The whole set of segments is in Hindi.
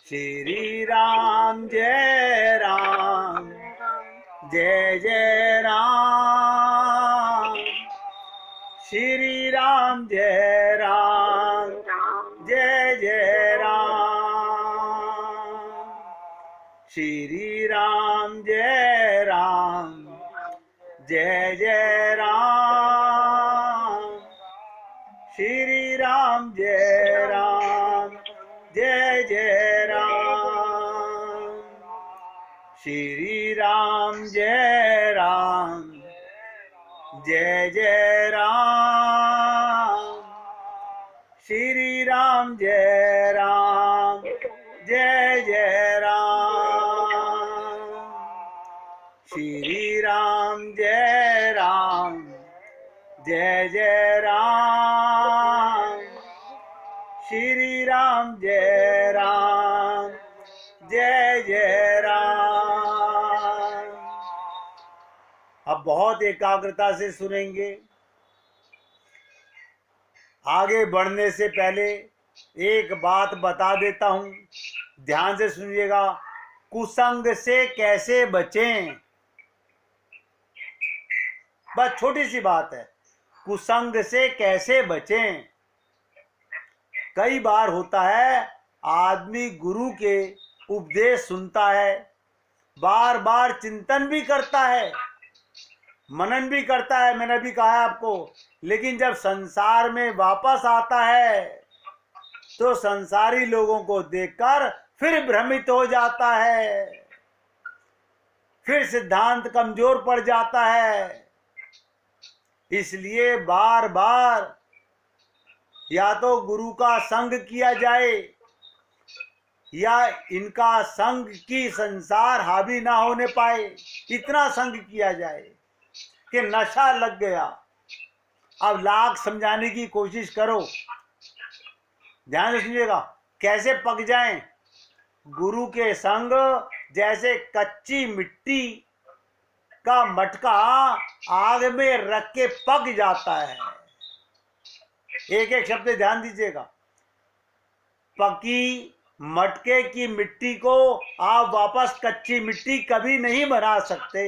श्री राम जय राम, जय जय राम। श्री राम जय राम, जय जय राम। श्री राम जय राम, जय जय राम। श्री राम जय राम, जय जय राम। श्री राम जय राम, जय जय राम। श्री राम जय राम, जय जय राम। श्री राम जय राम, जय जय राम। श्री राम जय राम, जय जय राम। अब बहुत एकाग्रता से सुनेंगे। आगे बढ़ने से पहले एक बात बता देता हूं, ध्यान से सुनिएगा। कुसंग से कैसे बचें, बस छोटी सी बात है। कुसंग से कैसे बचें। कई बार होता है आदमी गुरु के उपदेश सुनता है, बार बार चिंतन भी करता है, मनन भी करता है, मैंने भी कहा है आपको, लेकिन जब संसार में वापस आता है तो संसारी लोगों को देखकर फिर भ्रमित हो जाता है, फिर सिद्धांत कमजोर पड़ जाता है। इसलिए बार बार या तो गुरु का संग किया जाए या इनका संग की संसार हावी ना होने पाए, इतना संग किया जाए कि नशा लग गया। अब लाख समझाने की कोशिश करो, ध्यान से सुनिएगा। कैसे पक जाएं। गुरु के संग जैसे कच्ची मिट्टी का मटका आग में रख के पक जाता है। एक एक शब्द ध्यान दीजिएगा। पकी मटके की मिट्टी को आप वापस कच्ची मिट्टी कभी नहीं बना सकते।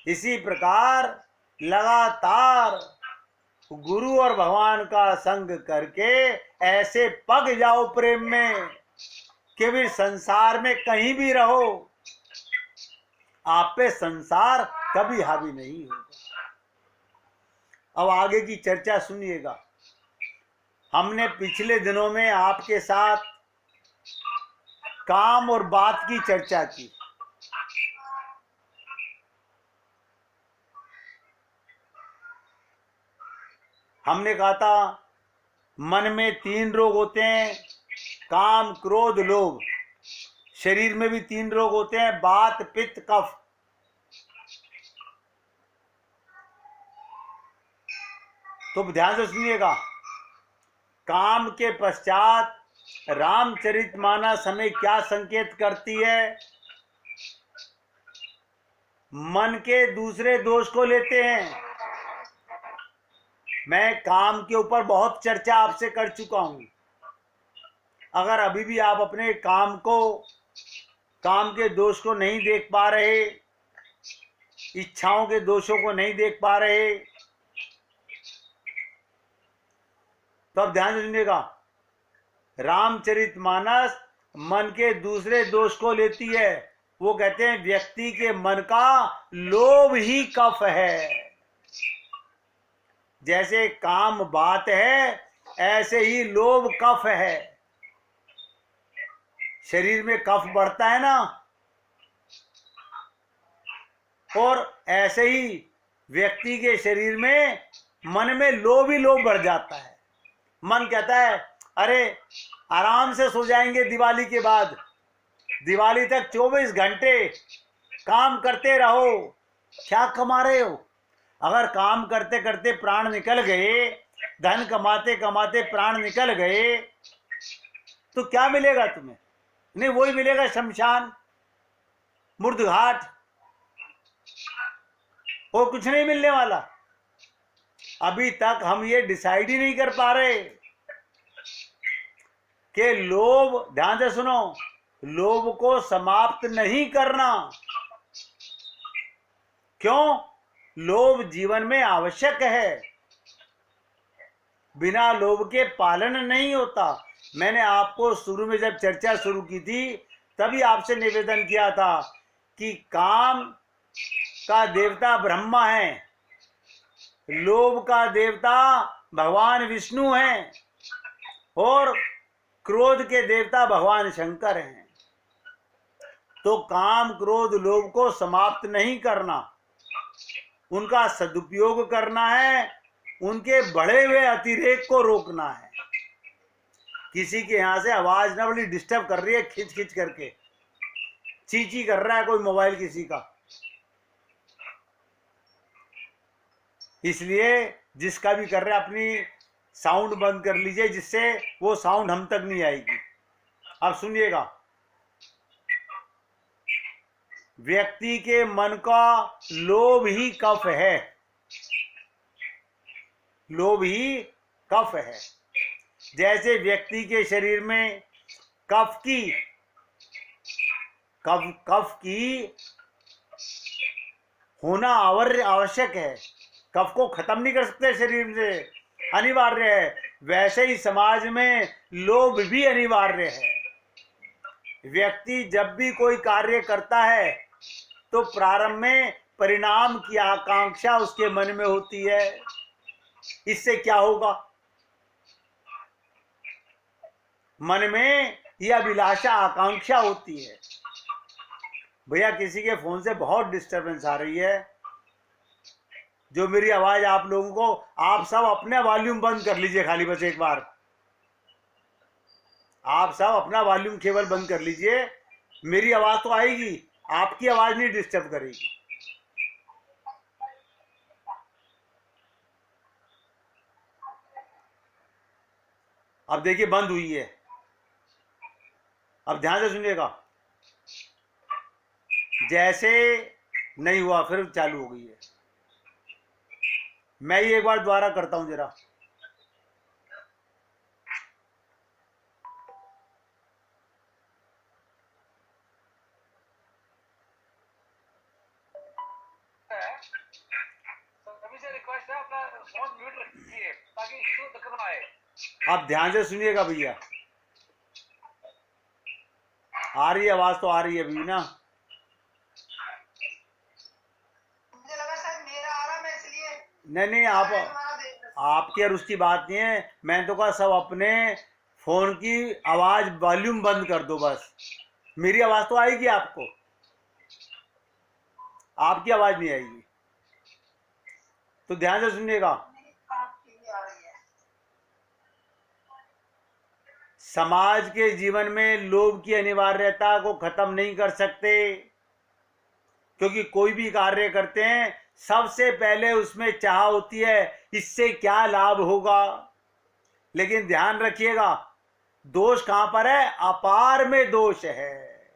इसी प्रकार लगातार गुरु और भगवान का संग करके ऐसे पक जाओ प्रेम में कि भी संसार में कहीं भी रहो, आप पे संसार कभी हावी नहीं होगा। अब आगे की चर्चा सुनिएगा। हमने पिछले दिनों में आपके साथ काम और बात की चर्चा की। हमने कहा था मन में 3 रोग होते हैं, काम क्रोध लोभ। शरीर में भी 3 रोग होते हैं, वात पित्त कफ। तो ध्यान से सुनिएगा। काम के पश्चात रामचरितमानस हमें क्या संकेत करती है। मन के दूसरे दोष को लेते हैं। मैं काम के ऊपर बहुत चर्चा आपसे कर चुका हूं। अगर अभी भी आप अपने काम के दोष को नहीं देख पा रहे, इच्छाओं के दोषों को नहीं देख पा रहे, तो अब ध्यान से सुनिएगा। रामचरितमानस मन के दूसरे दोष को लेती है। वो कहते हैं व्यक्ति के मन का लोभ ही कफ है। जैसे काम बात है, ऐसे ही लोभ कफ है। शरीर में कफ बढ़ता है ना, और ऐसे ही व्यक्ति के शरीर में मन में लोभ ही लोभ बढ़ जाता है। मन कहता है अरे आराम से सो जाएंगे दिवाली के बाद, दिवाली तक 24 घंटे काम करते रहो, क्या कमा रहे हो। अगर काम करते करते प्राण निकल गए, धन कमाते कमाते प्राण निकल गए, तो क्या मिलेगा तुम्हें। नहीं, वही मिलेगा शमशान, मुर्दघाट, और कुछ नहीं मिलने वाला। अभी तक हम ये डिसाइड ही नहीं कर पा रहे। कि लोभ, ध्यान से सुनो, लोभ को समाप्त नहीं करना। क्यों? लोभ जीवन में आवश्यक है, बिना लोभ के पालन नहीं होता। मैंने आपको शुरू में जब चर्चा शुरू की थी तभी आपसे निवेदन किया था कि काम का देवता ब्रह्मा है, लोभ का देवता भगवान विष्णु हैं और क्रोध के देवता भगवान शंकर हैं। तो काम, क्रोध, लोभ को समाप्त नहीं करना, उनका सदुपयोग करना है, उनके बढ़े हुए अतिरेक को रोकना है। किसी के यहां से आवाज ना बड़ी डिस्टर्ब कर रही है, खिंच खिंच करके चींची कर रहा है कोई मोबाइल किसी का, इसलिए जिसका भी कर रहा है अपनी साउंड बंद कर लीजिए, जिससे वो साउंड हम तक नहीं आएगी। अब सुनिएगा, व्यक्ति के मन का लोभ ही कफ है, लोभ ही कफ है। जैसे व्यक्ति के शरीर में कफ की होना आवश्यक है, कफ को खत्म नहीं कर सकते शरीर से, अनिवार्य है। वैसे ही समाज में लोभ भी अनिवार्य है। व्यक्ति जब भी कोई कार्य करता है तो प्रारंभ में परिणाम की आकांक्षा उसके मन में होती है। इससे क्या होगा? मन में यह अभिलाषा, आकांक्षा होती है। भैया किसी के फोन से बहुत डिस्टरबेंस आ रही है, जो मेरी आवाज आप लोगों को, आप सब अपने वॉल्यूम बंद कर लीजिए, खाली बस एक बार आप सब अपना वॉल्यूम केवल बंद कर लीजिए। मेरी आवाज तो आएगी, आपकी आवाज नहीं डिस्टर्ब करेगी। अब देखिए बंद हुई है, अब ध्यान से सुनिएगा। जैसे नहीं हुआ फिर चालू हो गई है। मैं ये एक बार दोबारा करता हूं जरा। सभी से रिक्वेस्ट है अपना फोन म्यूट रखिए ताकि इसको दिक्कत ना आए। आप ध्यान से सुनिएगा भैया, आ रही है आवाज तो आ रही है अभी ना। मुझे लगा शायद मेरा आ रहा, मैं इसलिए नहीं, आपकी और उसकी बात नहीं है। मैं तो कहा सब अपने फोन की आवाज वॉल्यूम बंद कर दो बस। मेरी आवाज तो आएगी आपको, आपकी आवाज नहीं आएगी, तो ध्यान से सुनिएगा। समाज के जीवन में लोभ की अनिवार्यता को खत्म नहीं कर सकते, क्योंकि कोई भी कार्य करते हैं सबसे पहले उसमें चाह होती है इससे क्या लाभ होगा। लेकिन ध्यान रखिएगा, दोष कहां पर है? अपार में दोष है।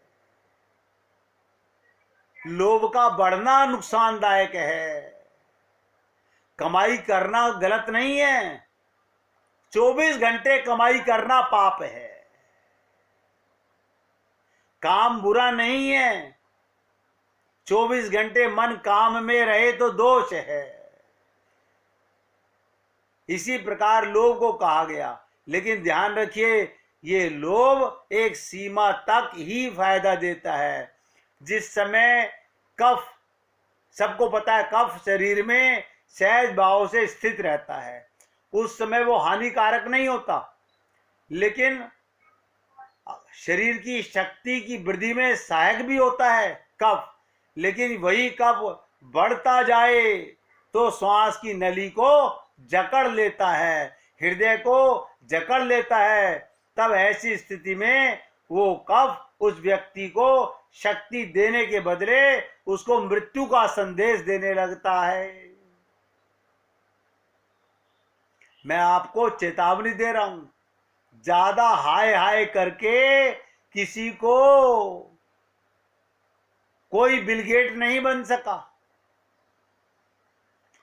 लोभ का बढ़ना नुकसानदायक है। कमाई करना गलत नहीं है, 24 घंटे कमाई करना पाप है। काम बुरा नहीं है, 24 घंटे मन काम में रहे तो दोष है। इसी प्रकार लोभ को कहा गया। लेकिन ध्यान रखिए, ये लोभ एक सीमा तक ही फायदा देता है। जिस समय कफ, सबको पता है कफ शरीर में सहज भाव से स्थित रहता है, उस समय वो हानिकारक नहीं होता। लेकिन शरीर की शक्ति की वृद्धि में सहायक भी होता है कफ। लेकिन वही कफ बढ़ता जाए तो श्वास की नली को जकड़ लेता है, हृदय को जकड़ लेता है। तब ऐसी स्थिति में वो कफ उस व्यक्ति को शक्ति देने के बदले उसको मृत्यु का संदेश देने लगता है। मैं आपको चेतावनी दे रहा हूं, ज्यादा हाय हाय करके किसी को कोई बिल गेट नहीं बन सका।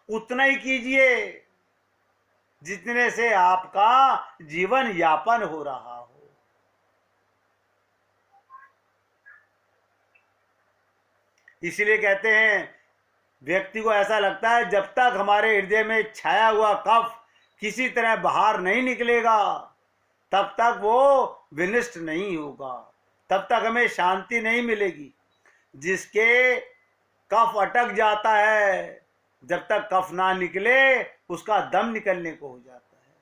उतना ही कीजिए जितने से आपका जीवन यापन हो रहा हो। इसीलिए कहते हैं व्यक्ति को ऐसा लगता है जब तक हमारे हृदय में छाया हुआ कफ किसी तरह बाहर नहीं निकलेगा तब तक वो विनिष्ट नहीं होगा, तब तक हमें शांति नहीं मिलेगी। जिसके कफ अटक जाता है, जब तक कफ ना निकले उसका दम निकलने को हो जाता है।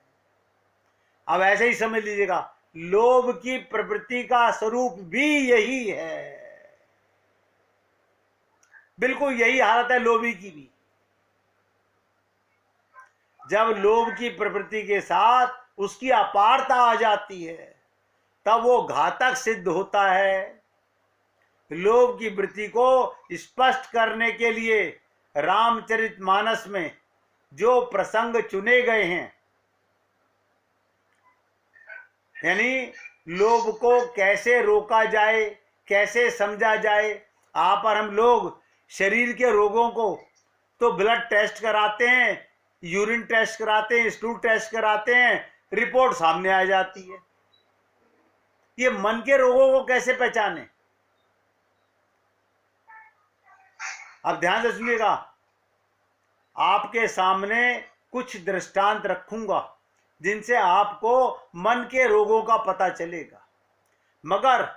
अब ऐसे ही समझ लीजिएगा, लोभ की प्रवृत्ति का स्वरूप भी यही है, बिल्कुल यही हालत है लोभी की भी। जब लोभ की प्रवृत्ति के साथ उसकी अपारता आ जाती है तब वो घातक सिद्ध होता है। लोभ की वृत्ति को स्पष्ट करने के लिए रामचरितमानस में जो प्रसंग चुने गए हैं, यानी लोभ को कैसे रोका जाए, कैसे समझा जाए। आप और हम लोग शरीर के रोगों को तो ब्लड टेस्ट कराते हैं, यूरिन टेस्ट कराते हैं, स्टूल टेस्ट कराते हैं, रिपोर्ट सामने आ जाती है। ये मन के रोगों को कैसे पहचाने? अब ध्यान से सुनिएगा, आपके सामने कुछ दृष्टांत रखूंगा जिनसे आपको मन के रोगों का पता चलेगा। मगर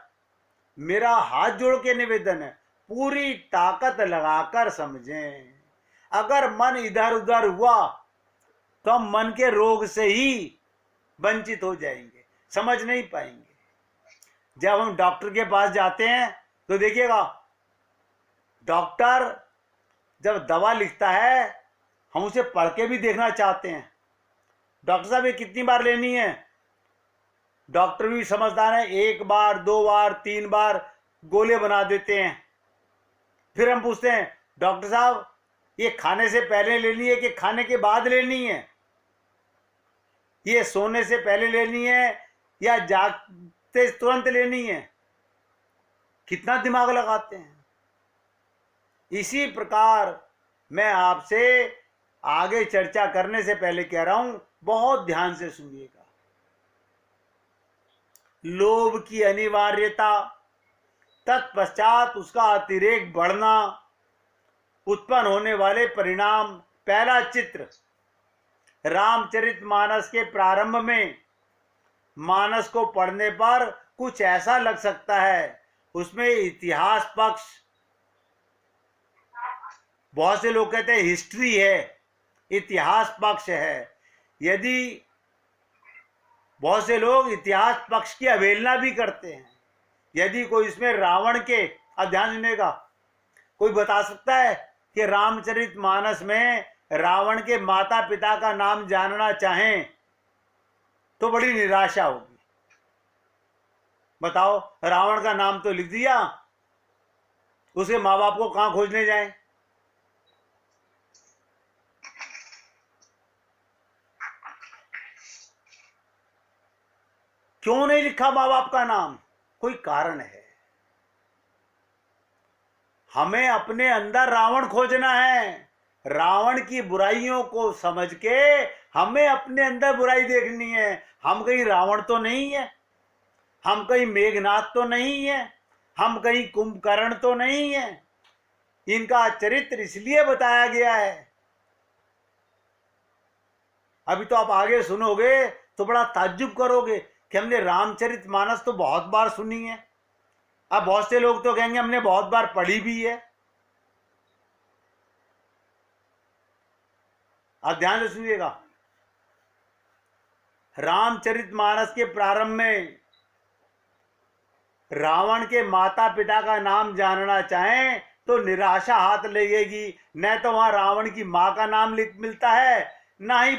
मेरा हाथ जोड़ के निवेदन है, पूरी ताकत लगाकर समझें। अगर मन इधर उधर हुआ तो हम मन के रोग से ही वंचित हो जाएंगे, समझ नहीं पाएंगे। जब हम डॉक्टर के पास जाते हैं तो देखिएगा, डॉक्टर जब दवा लिखता है हम उसे पढ़ के भी देखना चाहते हैं। डॉक्टर साहब ये कितनी बार लेनी है? डॉक्टर भी समझदार है, 1 बार 2 बार 3 बार गोले बना देते हैं। फिर हम पूछते हैं, डॉक्टर साहब ये खाने से पहले लेनी है कि खाने के बाद लेनी है? ये सोने से पहले लेनी है या जागते तुरंत लेनी है? कितना दिमाग लगाते हैं। इसी प्रकार मैं आपसे आगे चर्चा करने से पहले कह रहा हूं, बहुत ध्यान से सुनिएगा। लोभ की अनिवार्यता, तत्पश्चात उसका अतिरेक बढ़ना, उत्पन्न होने वाले परिणाम। पहला चित्र रामचरितमानस के प्रारंभ में मानस को पढ़ने पर कुछ ऐसा लग सकता है, उसमें इतिहास पक्ष, बहुत से लोग कहते हैं हिस्ट्री है, इतिहास पक्ष है। यदि बहुत से लोग इतिहास पक्ष की अवहेलना भी करते हैं। यदि कोई इसमें रावण के, अब ध्यान सुनिएगा, कोई बता सकता है कि रामचरितमानस में रावण के माता पिता का नाम जानना चाहें तो बड़ी निराशा होगी। बताओ, रावण का नाम तो लिख दिया, उसके माँ बाप को कहां खोजने जाएं? क्यों नहीं लिखा माँ बाप का नाम? कोई कारण है। हमें अपने अंदर रावण खोजना है। रावण की बुराइयों को समझ के हमें अपने अंदर बुराई देखनी है। हम कहीं रावण तो नहीं है, हम कहीं मेघनाथ तो नहीं है, हम कहीं कुंभकर्ण तो नहीं है। इनका चरित्र इसलिए बताया गया है। अभी तो आप आगे सुनोगे तो बड़ा ताज्जुब करोगे कि हमने रामचरितमानस तो बहुत बार सुनी है। अब बहुत से लोग तो कहेंगे हमने बहुत बार पढ़ी भी है। अब ध्यान से सुनिएगा, रामचरितमानस के प्रारंभ में रावण के माता पिता का नाम जानना चाहें तो निराशा हाथ लगेगी। न तो वहां रावण की मां का नाम मिलता है, ना ही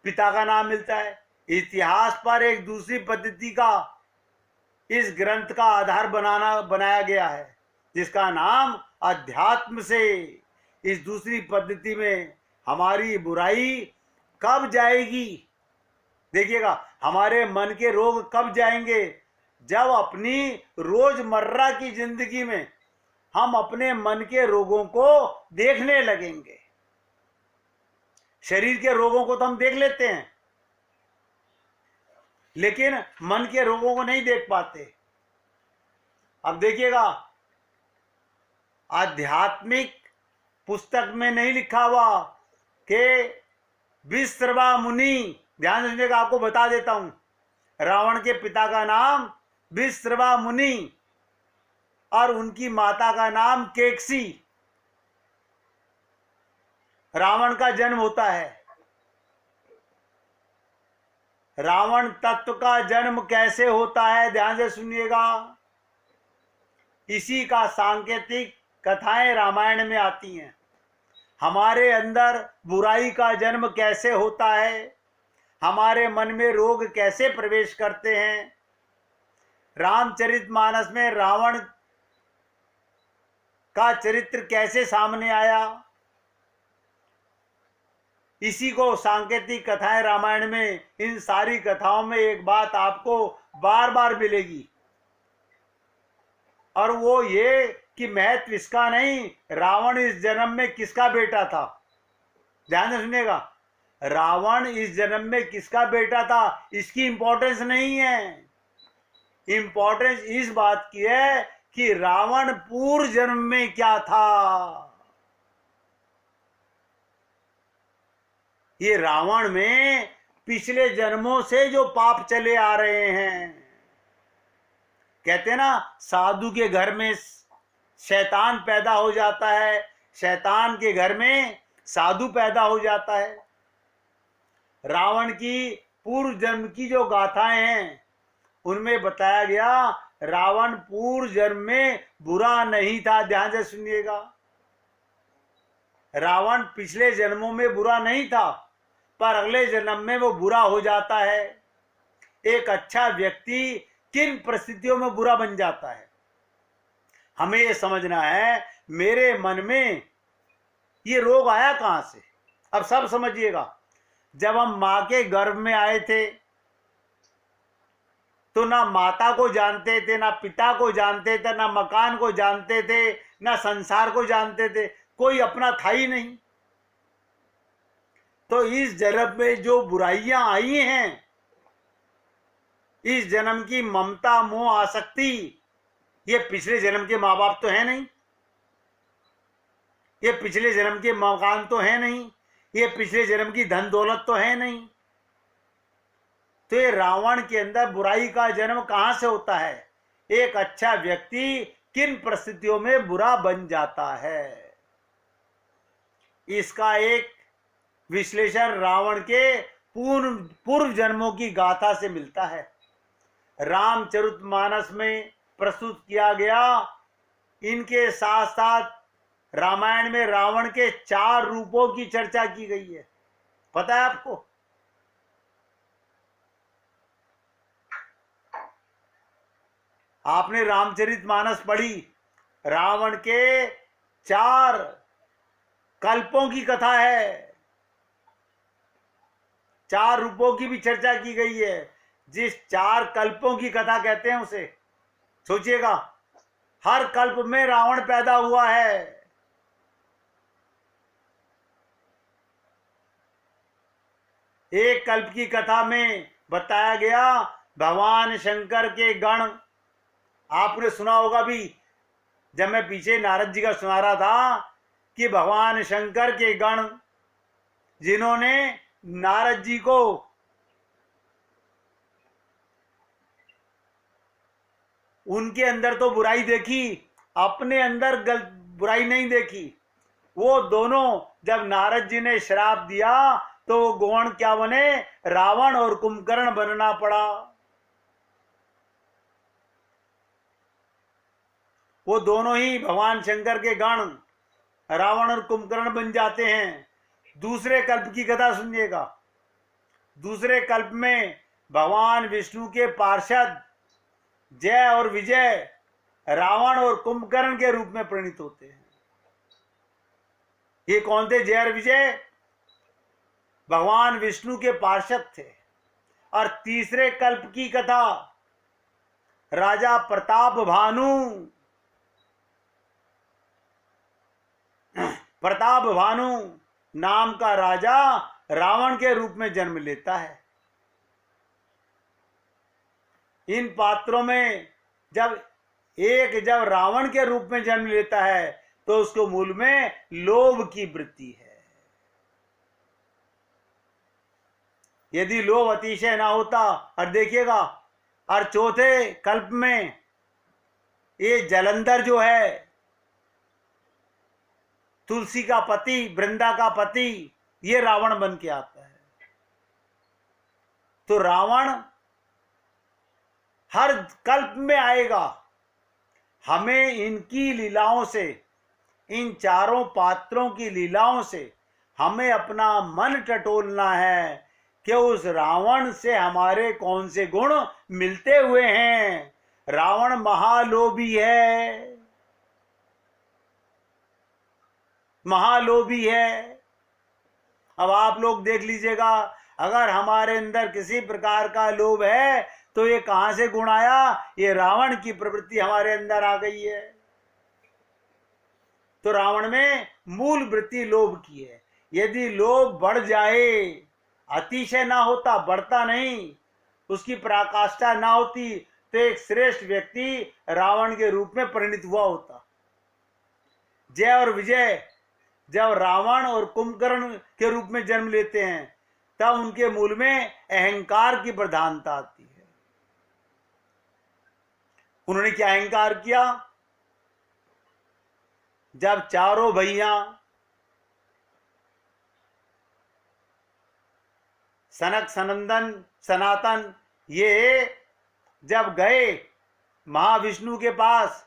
पिता का नाम मिलता है। इतिहास पर एक दूसरी पद्धति का इस ग्रंथ का आधार बनाया गया है, जिसका नाम अध्यात्म से। इस दूसरी पद्धति में हमारी बुराई कब जाएगी? देखिएगा, हमारे मन के रोग कब जाएंगे? जब अपनी रोजमर्रा की जिंदगी में हम अपने मन के रोगों को देखने लगेंगे। शरीर के रोगों को तो हम देख लेते हैं, लेकिन मन के रोगों को नहीं देख पाते। अब देखिएगा, आध्यात्मिक पुस्तक में नहीं लिखा हुआ कि विश्रवा मुनि, ध्यान रखिएगा, आपको बता देता हूं, रावण के पिता का नाम विश्रवा मुनि और उनकी माता का नाम केकसी। रावण का जन्म होता है। रावण तत्व का जन्म कैसे होता है, ध्यान से सुनिएगा। इसी का सांकेतिक कथाएं रामायण में आती हैं। हमारे अंदर बुराई का जन्म कैसे होता है, हमारे मन में रोग कैसे प्रवेश करते हैं। रामचरितमानस में रावण का चरित्र कैसे सामने आया, इसी को सांकेतिक कथाएं रामायण में, इन सारी कथाओं में एक बात आपको बार बार मिलेगी, और वो ये कि महत्व इसका नहीं, रावण इस जन्म में किसका बेटा था। ध्यान से सुनिएगा, रावण इस जन्म में किसका बेटा था इसकी इंपॉर्टेंस नहीं है। इंपॉर्टेंस इस बात की है कि रावण पूर्व जन्म में क्या था। ये रावण में पिछले जन्मों से जो पाप चले आ रहे हैं, कहते हैं ना, साधु के घर में शैतान पैदा हो जाता है, शैतान के घर में साधु पैदा हो जाता है। रावण की पूर्व जन्म की जो गाथाएं हैं उनमें बताया गया रावण पूर्व जन्म में बुरा नहीं था। ध्यान से सुनिएगा, रावण पिछले जन्मों में बुरा नहीं था, पर अगले जन्म में वो बुरा हो जाता है। एक अच्छा व्यक्ति किन परिस्थितियों में बुरा बन जाता है, हमें ये समझना है। मेरे मन में ये रोग आया कहां से, अब सब समझिएगा। जब हम मां के गर्भ में आए थे तो ना माता को जानते थे, ना पिता को जानते थे, ना मकान को जानते थे, ना संसार को जानते थे, कोई अपना था ही नहीं। तो इस जन्म में जो बुराइयां आई हैं, इस जन्म की ममता मोह आसक्ति, ये पिछले जन्म के माँ बाप तो है नहीं, ये पिछले जन्म के मकान तो है नहीं, ये पिछले जन्म की धन दौलत तो है नहीं। तो ये रावण के अंदर बुराई का जन्म कहां से होता है। एक अच्छा व्यक्ति किन परिस्थितियों में बुरा बन जाता है, इसका एक विश्लेषण रावण के पूर्व जन्मों की गाथा से मिलता है। रामचरितमानस में प्रस्तुत किया गया। इनके साथ साथ रामायण में रावण के 4 रूपों की चर्चा की गई है, पता है आपको। आपने रामचरितमानस पढ़ी, रावण के 4 कल्पों की कथा है, 4 रूपों की भी चर्चा की गई है। जिस 4 कल्पों की कथा कहते हैं उसे सोचिएगा, हर कल्प में रावण पैदा हुआ है। एक कल्प की कथा में बताया गया भगवान शंकर के गण, आपने सुना होगा भी, जब मैं पीछे नारद जी का सुना रहा था कि भगवान शंकर के गण जिन्होंने नारद जी को उनके अंदर तो बुराई देखी, अपने अंदर बुराई नहीं देखी। वो दोनों जब नारद जी ने श्राप दिया तो वो गौण क्या बने, रावण और कुंभकर्ण बनना पड़ा। वो दोनों ही भगवान शंकर के गण रावण और कुंभकर्ण बन जाते हैं। दूसरे कल्प की कथा सुनिएगा। दूसरे कल्प में भगवान विष्णु के पार्षद जय और विजय रावण और कुंभकर्ण के रूप में परिणित होते हैं। ये कौन थे जय और विजय? भगवान विष्णु के पार्षद थे। और तीसरे कल्प की कथा राजा प्रताप भानु, प्रताप भानु नाम का राजा रावण के रूप में जन्म लेता है। इन पात्रों में जब रावण के रूप में जन्म लेता है तो उसको मूल में लोभ की वृत्ति है। यदि लोभ अतिशय ना होता, और देखिएगा, और चौथे कल्प में ये जलंधर जो है, तुलसी का पति, वृंदा का पति, ये रावण बन के आता है। तो रावण हर कल्प में आएगा। हमें इनकी लीलाओं से, इन चारों पात्रों की लीलाओं से हमें अपना मन टटोलना है कि उस रावण से हमारे कौन से गुण मिलते हुए हैं। रावण महालोभी है, महालोभी है। अब आप लोग देख लीजिएगा, अगर हमारे अंदर किसी प्रकार का लोभ है तो ये कहां से गुण आया? ये रावण की प्रवृत्ति हमारे अंदर आ गई है। तो रावण में मूल वृत्ति लोभ की है। यदि लोभ बढ़ जाए, अतिशय ना होता, बढ़ता नहीं, उसकी पराकाष्ठा ना होती, तो एक श्रेष्ठ व्यक्ति रावण के रूप में परिणित हुआ होता। जय और विजय जब रावण और कुंभकर्ण के रूप में जन्म लेते हैं, तब उनके मूल में अहंकार की प्रधानता आती है। उन्होंने क्या अहंकार किया? जब चारों भैया सनक, सनंदन, सनातन, ये जब गए महाविष्णु के पास,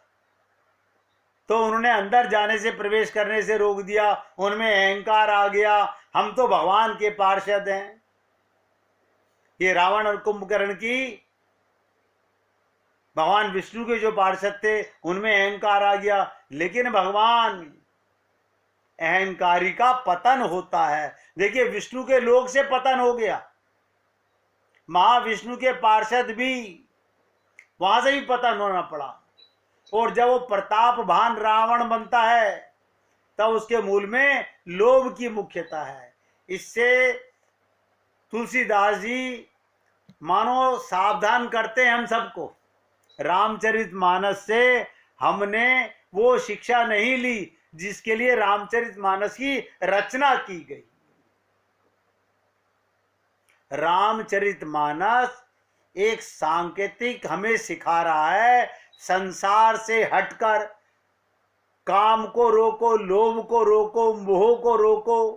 तो उन्होंने अंदर जाने से, प्रवेश करने से रोक दिया। उनमें अहंकार आ गया, हम तो भगवान के पार्षद हैं। ये रावण और कुंभकर्ण की, भगवान विष्णु के जो पार्षद थे, उनमें अहंकार आ गया। लेकिन भगवान, अहंकारी का पतन होता है। देखिए, विष्णु के लोक से पतन हो गया, महाविष्णु के पार्षद भी, वहां से भी पतन होना पड़ा। और जब वो प्रतापवान रावण बनता है, तब उसके मूल में लोभ की मुख्यता है। इससे तुलसीदास जी मानो सावधान करते हैं हम सबको। रामचरितमानस से हमने वो शिक्षा नहीं ली जिसके लिए रामचरितमानस की रचना की गई। रामचरितमानस एक सांकेतिक हमें सिखा रहा है, संसार से हटकर काम को रोको, लोभ को रोको, मोह को रोको,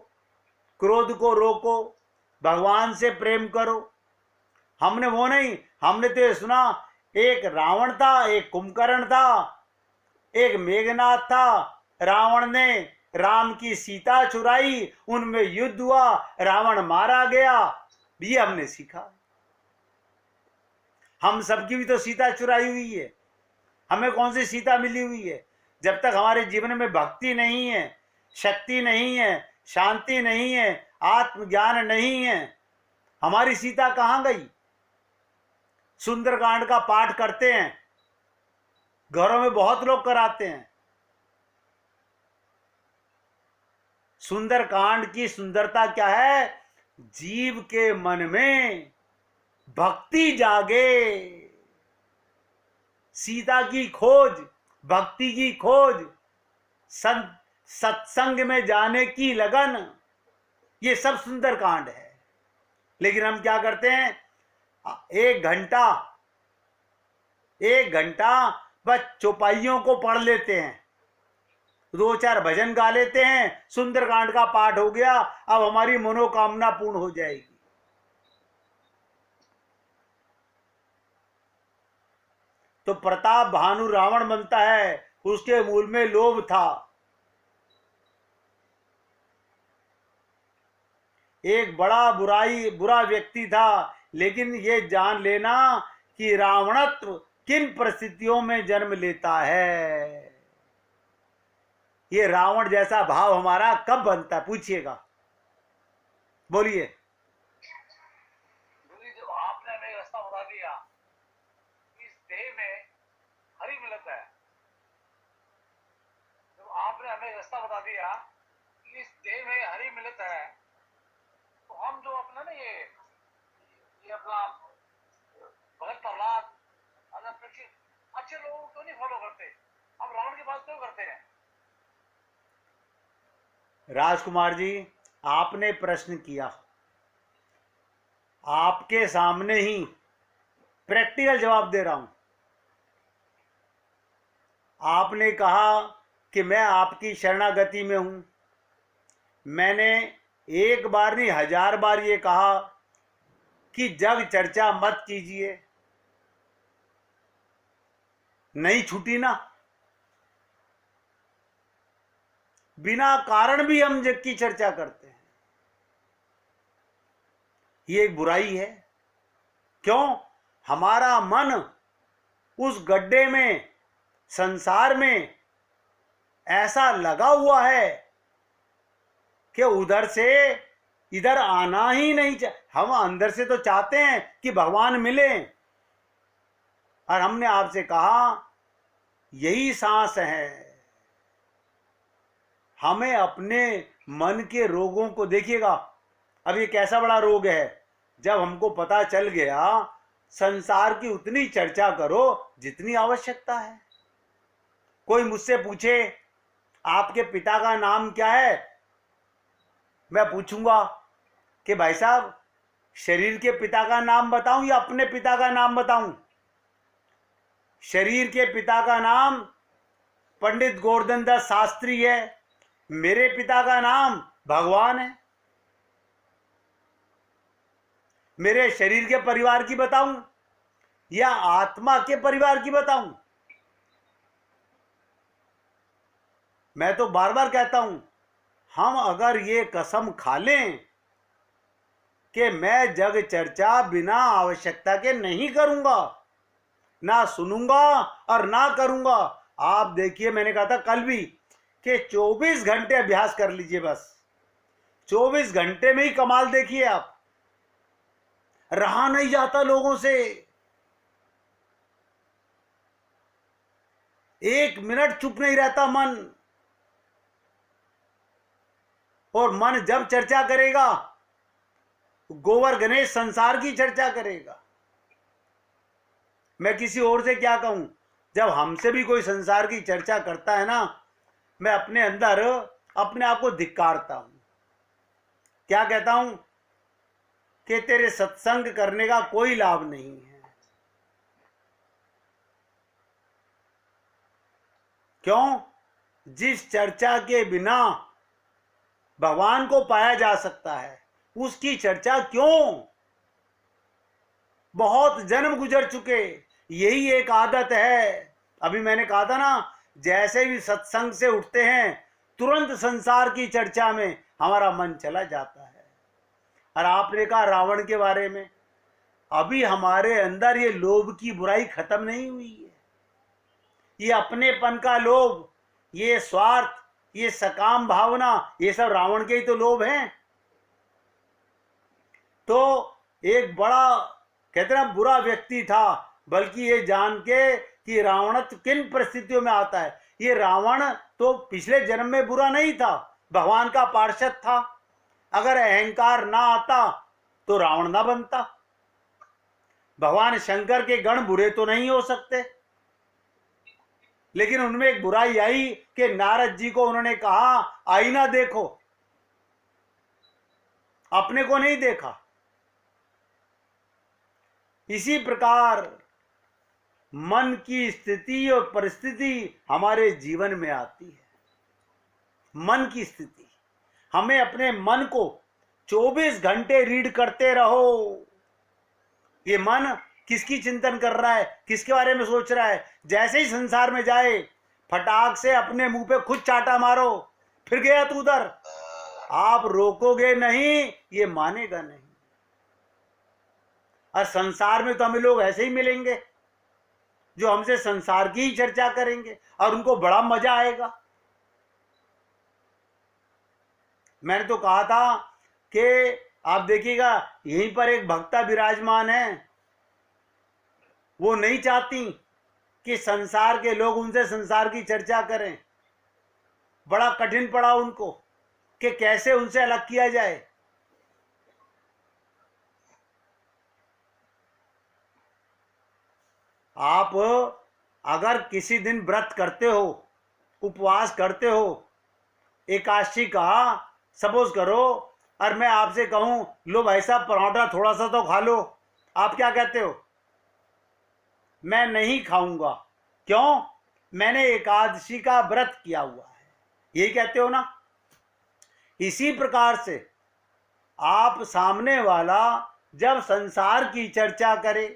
क्रोध को रोको, भगवान से प्रेम करो। हमने वो नहीं, हमने तो ये सुना, एक रावण था, एक कुंभकर्ण था, एक मेघनाथ था। रावण ने राम की सीता चुराई, उनमें युद्ध हुआ, रावण मारा गया। ये हमने सीखा। हम सबकी भी तो सीता चुराई हुई है। हमें कौन सी सीता मिली हुई है? जब तक हमारे जीवन में भक्ति नहीं है, शक्ति नहीं है, शांति नहीं है, आत्मज्ञान नहीं है, हमारी सीता कहां गई? सुंदरकांड का पाठ करते हैं, घरों में बहुत लोग कराते हैं। सुंदरकांड की सुंदरता क्या है? जीव के मन में भक्ति जागे, सीता की खोज, भक्ति की खोज, सत्संग में जाने की लगन, ये सब सुंदरकांड है। लेकिन हम क्या करते हैं? एक घंटा बस चौपाइयों को पढ़ लेते हैं, 2-4 भजन गा लेते हैं, सुंदरकांड का पाठ हो गया, अब हमारी मनोकामना पूर्ण हो जाएगी। तो प्रताप भानु रावण बनता है, उसके मूल में लोभ था। एक बुरा व्यक्ति था, लेकिन ये जान लेना कि रावणत्व किन परिस्थितियों में जन्म लेता है। ये रावण जैसा भाव हमारा कब बनता है, पूछिएगा, बोलिए। जो आपने हमें रास्ता बता दिया, इस देह में हरि मिलत है। जब आपने हमें रास्ता बता दिया कि इस देह में हरि मिलत है, तो हम जो अपना ना ये अपना भगत प्रहलाद, अच्छे लोगों को नहीं फॉलो करते, हम रावण की बात क्यों करते हैं? राजकुमार जी, आपने प्रश्न किया, आपके सामने ही प्रैक्टिकल जवाब दे रहा हूं। आपने कहा कि मैं आपकी शरणागति में हूं। मैंने एक बार नहीं 1000 बार ये कहा कि जग चर्चा मत कीजिए, नहीं छूटी ना। बिना कारण भी हम जग की चर्चा करते हैं, ये एक बुराई है। क्यों? हमारा मन उस गड्ढे में, संसार में ऐसा लगा हुआ है कि उधर से इधर आना ही नहीं हम अंदर से तो चाहते हैं कि भगवान मिले, और हमने आपसे कहा यही सांस है। हमें अपने मन के रोगों को देखिएगा। अब ये कैसा बड़ा रोग है, जब हमको पता चल गया संसार की उतनी चर्चा करो जितनी आवश्यकता है। कोई मुझसे पूछे आपके पिता का नाम क्या है, मैं पूछूंगा कि भाई साहब शरीर के पिता का नाम बताऊं या अपने पिता का नाम बताऊं? शरीर के पिता का नाम पंडित गोवर्धन दास शास्त्री है, मेरे पिता का नाम भगवान है। मेरे शरीर के परिवार की बताऊं या आत्मा के परिवार की बताऊं? मैं तो बार बार कहता हूं, हम अगर ये कसम खा लें कि मैं जग चर्चा बिना आवश्यकता के नहीं करूंगा, ना सुनूंगा और ना करूंगा। आप देखिए, मैंने कहा था कल भी कि 24 घंटे अभ्यास कर लीजिए, बस 24 घंटे में ही कमाल देखिए आप। रहा नहीं जाता लोगों से, 1 मिनट चुप नहीं रहता मन। और मन जब चर्चा करेगा, गोवर गणेश संसार की चर्चा करेगा। मैं किसी और से क्या कहूं, जब हमसे भी कोई संसार की चर्चा करता है ना, मैं अपने अंदर अपने आप को धिक्कारता हूं। क्या कहता हूं कि तेरे सत्संग करने का कोई लाभ नहीं है। क्यों? जिस चर्चा के बिना भगवान को पाया जा सकता है, उसकी चर्चा क्यों? बहुत जन्म गुजर चुके, यही एक आदत है। अभी मैंने कहा था ना, जैसे भी सत्संग से उठते हैं तुरंत संसार की चर्चा में हमारा मन चला जाता है। और आपने कहा रावण के बारे में, अभी हमारे अंदर ये लोभ की बुराई खत्म नहीं हुई है। ये अपनेपन का लोभ, ये स्वार्थ, ये सकाम भावना, ये सब रावण के ही तो लोभ हैं। तो एक बड़ा कहते ना बुरा व्यक्ति था, बल्कि ये जान के कि रावणत्व किन परिस्थितियों में आता है। ये रावण तो पिछले जन्म में बुरा नहीं था, भगवान का पार्षद था। अगर अहंकार ना आता तो रावण ना बनता। भगवान शंकर के गण बुरे तो नहीं हो सकते, लेकिन उनमें एक बुराई आई कि नारद जी को उन्होंने कहा आईना देखो, अपने को नहीं देखा। इसी प्रकार मन की स्थिति और परिस्थिति हमारे जीवन में आती है। मन की स्थिति, हमें अपने मन को 24 घंटे रीड करते रहो। ये मन किसकी चिंतन कर रहा है, किसके बारे में सोच रहा है। जैसे ही संसार में जाए फटाक से अपने मुंह पे खुद चाटा मारो, फिर गया तू उधर। आप रोकोगे नहीं, ये मानेगा नहीं। और संसार में तो हमें लोग ऐसे ही मिलेंगे जो हमसे संसार की ही चर्चा करेंगे और उनको बड़ा मजा आएगा। मैंने तो कहा था कि आप देखिएगा यहीं पर एक भक्ता विराजमान है, वो नहीं चाहती कि संसार के लोग उनसे संसार की चर्चा करें। बड़ा कठिन पड़ा उनको कि कैसे उनसे अलग किया जाए। आप अगर किसी दिन व्रत करते हो, उपवास करते हो, एकादशी का, सपोज करो, और मैं आपसे कहूं लो भाई साहब पराठा थोड़ा सा तो खा लो, आप क्या कहते हो? मैं नहीं खाऊंगा, क्यों? मैंने एकादशी का व्रत किया हुआ है, यही कहते हो ना। इसी प्रकार से आप सामने वाला जब संसार की चर्चा करे,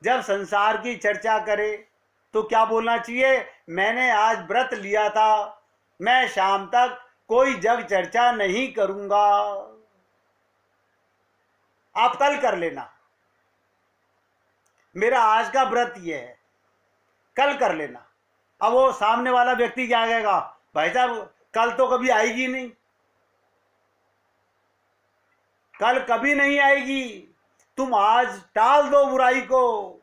जब संसार की चर्चा करे तो क्या बोलना चाहिए? मैंने आज व्रत लिया था, मैं शाम तक कोई जग चर्चा नहीं करूंगा, आप कल कर लेना, मेरा आज का व्रत ये है, कल कर लेना। अब वो सामने वाला व्यक्ति क्या कहेगा? भाई साहब कल तो कभी आएगी नहीं, कल कभी नहीं आएगी, तुम आज टाल दो बुराई को।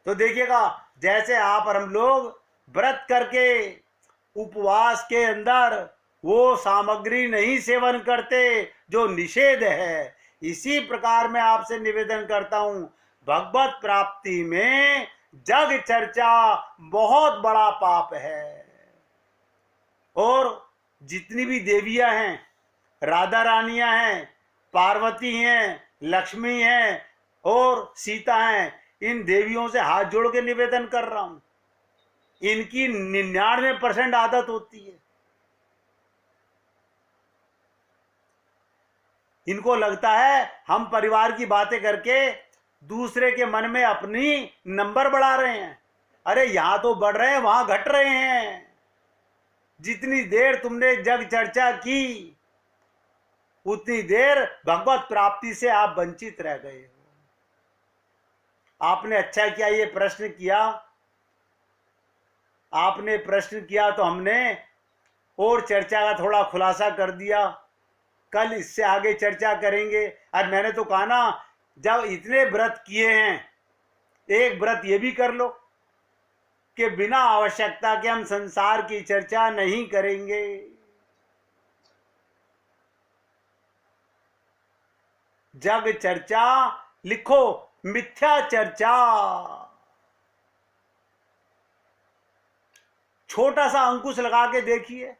तो देखिएगा, जैसे आप और हम लोग व्रत करके उपवास के अंदर वो सामग्री नहीं सेवन करते जो निषेध है, इसी प्रकार मैं आपसे निवेदन करता हूं, भगवत प्राप्ति में जग चर्चा बहुत बड़ा पाप है। और जितनी भी देवियां हैं, राधा रानियां हैं, पार्वती हैं, लक्ष्मी हैं और सीता हैं, इन देवियों से हाथ जोड़ के निवेदन कर रहा हूं, इनकी 99% आदत होती है। इनको लगता है हम परिवार की बातें करके दूसरे के मन में अपनी नंबर बढ़ा रहे हैं। अरे यहां तो बढ़ रहे हैं, वहां घट रहे हैं। जितनी देर तुमने जग चर्चा की उतनी देर भगवत प्राप्ति से आप वंचित रह गए हो। आपने अच्छा किया ये प्रश्न किया, आपने प्रश्न किया तो हमने और चर्चा का थोड़ा खुलासा कर दिया। कल इससे आगे चर्चा करेंगे। और मैंने तो कहा ना, जब इतने व्रत किए हैं, एक व्रत ये भी कर लो कि बिना आवश्यकता के हम संसार की चर्चा नहीं करेंगे। जग चर्चा लिखो, मिथ्या चर्चा। छोटा सा अंकुश लगा के देखिए,